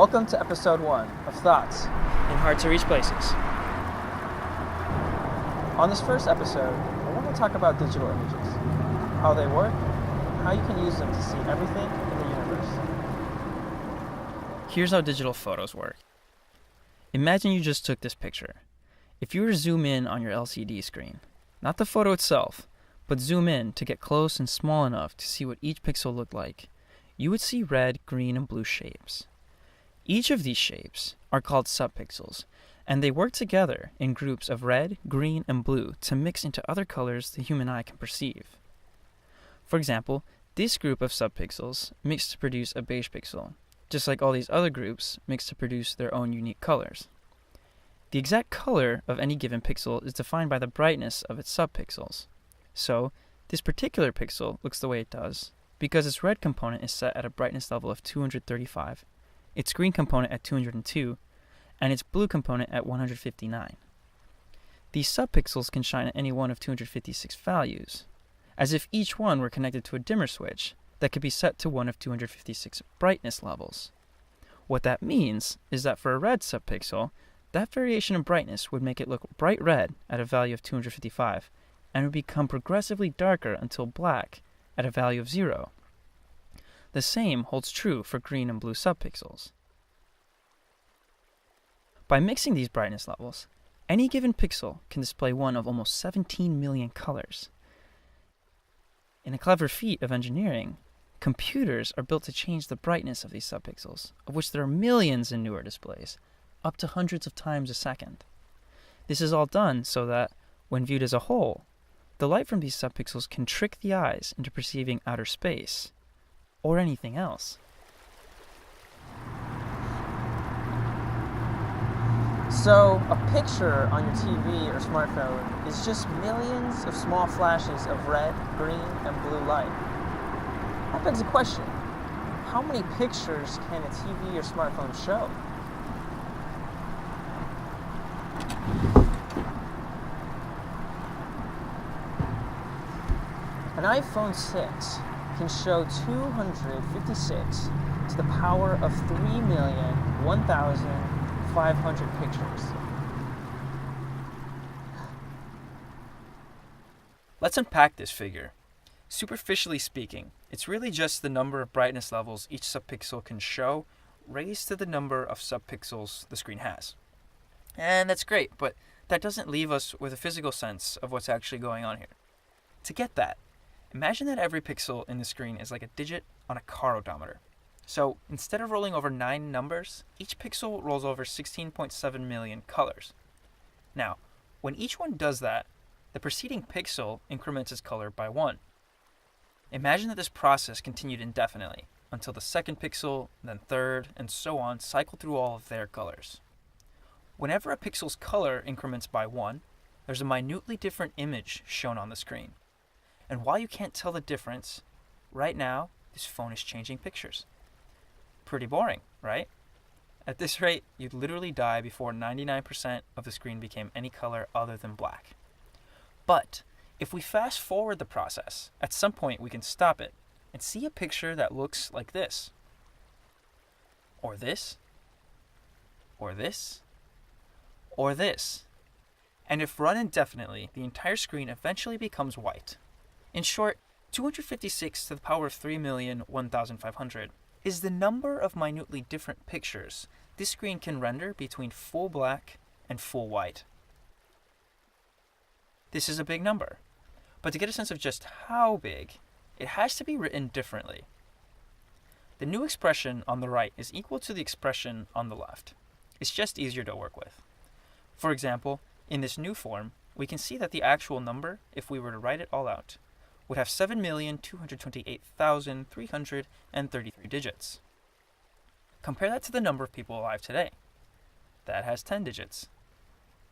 Welcome to episode 1 of Thoughts in hard-to-reach places. On this first episode, I want to talk about digital images, how they work, how you can use them to see everything in the universe. Here's how digital photos work. Imagine you just took this picture. If you were to zoom in on your LCD screen, not the photo itself, but zoom in to get close and small enough to see what each pixel looked like, you would see red, green, and blue shapes. Each of these shapes are called subpixels, and they work together in groups of red, green, and blue to mix into other colors the human eye can perceive. For example, this group of subpixels mix to produce a beige pixel, just like all these other groups mix to produce their own unique colors. The exact color of any given pixel is defined by the brightness of its subpixels. So, this particular pixel looks the way it does because its red component is set at a brightness level of 235, its green component at 202, and its blue component at 159. These subpixels can shine at any one of 256 values, as if each one were connected to a dimmer switch that could be set to one of 256 brightness levels. What that means is that for a red subpixel, that variation in brightness would make it look bright red at a value of 255, and would become progressively darker until black at a value of 0. The same holds true for green and blue subpixels. By mixing these brightness levels, any given pixel can display one of almost 17 million colors. In a clever feat of engineering, computers are built to change the brightness of these subpixels, of which there are millions in newer displays, up to hundreds of times a second. This is all done so that, when viewed as a whole, the light from these subpixels can trick the eyes into perceiving outer space, or anything else. So, a picture on your TV or smartphone is just millions of small flashes of red, green, and blue light. That begs a question. How many pictures can a TV or smartphone show? An iPhone 6 can show 256 to the power of 3,001,500 pictures. Let's unpack this figure. Superficially speaking, it's really just the number of brightness levels each subpixel can show raised to the number of subpixels the screen has. And that's great, but that doesn't leave us with a physical sense of what's actually going on here. To get that, imagine that every pixel in the screen is like a digit on a car odometer. So instead of rolling over 9 numbers, each pixel rolls over 16.7 million colors. Now, when each one does that, the preceding pixel increments its color by 1. Imagine that this process continued indefinitely, until the second pixel, then third, and so on cycle through all of their colors. Whenever a pixel's color increments by 1, there's a minutely different image shown on the screen. And while you can't tell the difference, right now, this phone is changing pictures. Pretty boring, right? At this rate, you'd literally die before 99% of the screen became any color other than black. But if we fast forward the process, at some point we can stop it and see a picture that looks like this. Or this. Or this. Or this. And if run indefinitely, the entire screen eventually becomes white. In short, 256 to the power of 3,001,500 is the number of minutely different pictures this screen can render between full black and full white. This is a big number, but to get a sense of just how big, it has to be written differently. The new expression on the right is equal to the expression on the left. It's just easier to work with. For example, in this new form, we can see that the actual number, if we were to write it all out, would have 7,228,333 digits. Compare that to the number of people alive today. That has 10 digits.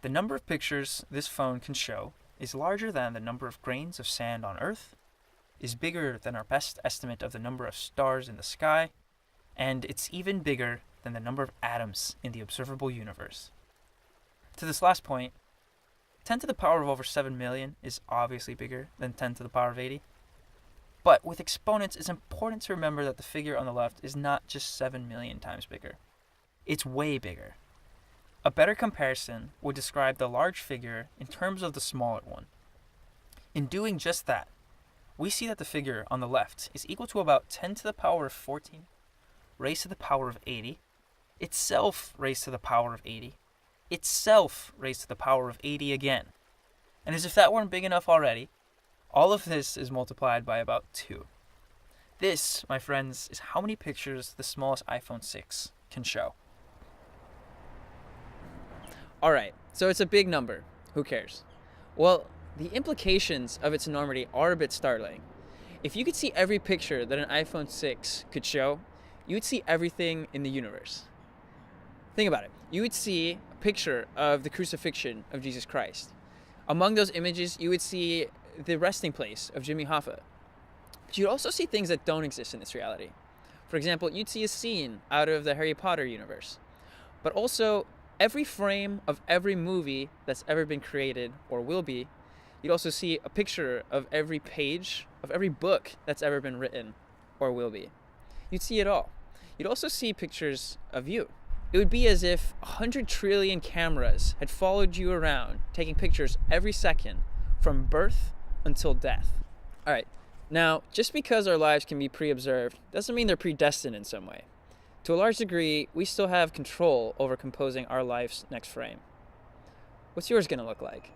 The number of pictures this phone can show is larger than the number of grains of sand on Earth, is bigger than our best estimate of the number of stars in the sky, and it's even bigger than the number of atoms in the observable universe. To this last point, 10 to the power of over 7 million is obviously bigger than 10 to the power of 80. But with exponents, it's important to remember that the figure on the left is not just 7 million times bigger. It's way bigger. A better comparison would describe the large figure in terms of the smaller one. In doing just that, we see that the figure on the left is equal to about 10 to the power of 14 raised to the power of 80, itself raised to the power of 80, itself raised to the power of 80 again. And as if that weren't big enough already, all of this is multiplied by about 2. This, my friends, is how many pictures the smallest iPhone 6 can show. Alright, so it's a big number. Who cares? Well, the implications of its enormity are a bit startling. If you could see every picture that an iPhone 6 could show, you would see everything in the universe. Think about it. You would see a picture of the crucifixion of Jesus Christ. Among those images, you would see the resting place of Jimmy Hoffa. But you'd also see things that don't exist in this reality. For example, you'd see a scene out of the Harry Potter universe. But also, every frame of every movie that's ever been created or will be, you'd also see a picture of every page of every book that's ever been written or will be. You'd see it all. You'd also see pictures of you. It would be as if 100 trillion cameras had followed you around, taking pictures every second from birth until death. All right, now, just because our lives can be pre-observed doesn't mean they're predestined in some way. To a large degree, we still have control over composing our life's next frame. What's yours going to look like?